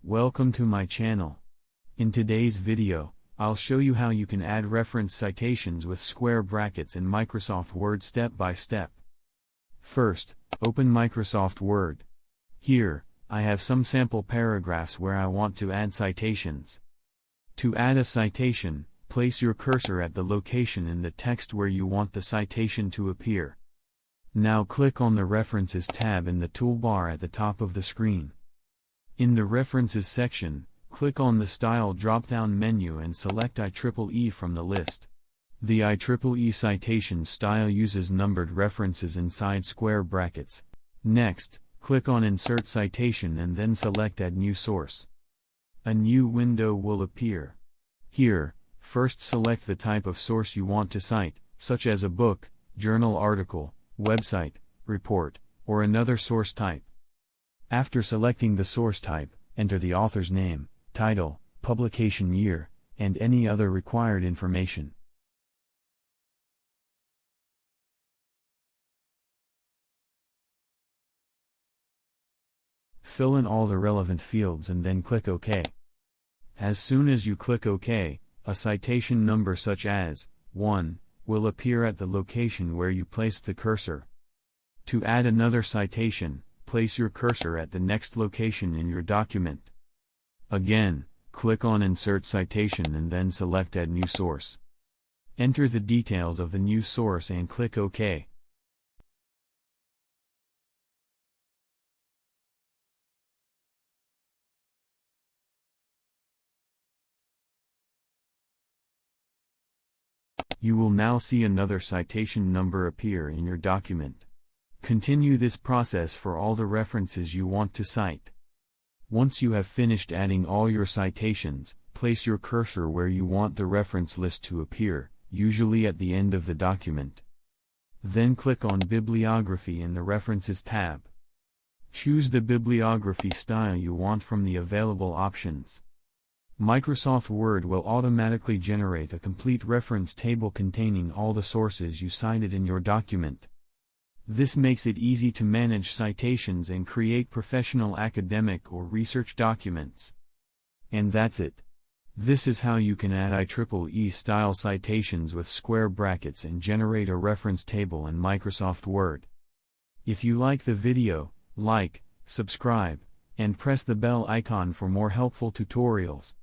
Welcome to my channel. In today's video, I'll show you how you can add reference citations with square brackets in Microsoft Word step by step. First, open Microsoft Word. Here, I have some sample paragraphs where I want to add citations. To add a citation, place your cursor at the location in the text where you want the citation to appear. Now click on the References tab in the toolbar at the top of the screen. In the References section, click on the Style drop-down menu and select IEEE from the list. The IEEE citation style uses numbered references inside square brackets. Next, click on Insert Citation and then select Add New Source. A new window will appear. Here, first select the type of source you want to cite, such as a book, journal article, website, report, or another source type. After selecting the source type, enter the author's name, title, publication year, and any other required information. Fill in all the relevant fields and then click OK. As soon as you click OK, a citation number such as 1 will appear at the location where you placed the cursor. To add another citation, place your cursor at the next location in your document. Again, click on Insert Citation and then select Add New Source. Enter the details of the new source and click OK. You will now see another citation number appear in your document. Continue this process for all the references you want to cite. Once you have finished adding all your citations, place your cursor where you want the reference list to appear, usually at the end of the document. Then click on Bibliography in the References tab. Choose the bibliography style you want from the available options. Microsoft Word will automatically generate a complete reference table containing all the sources you cited in your document. This makes it easy to manage citations and create professional academic or research documents. And that's it. This is how you can add IEEE style citations with square brackets and generate a reference table in Microsoft Word. If you like the video, like, subscribe, and press the bell icon for more helpful tutorials.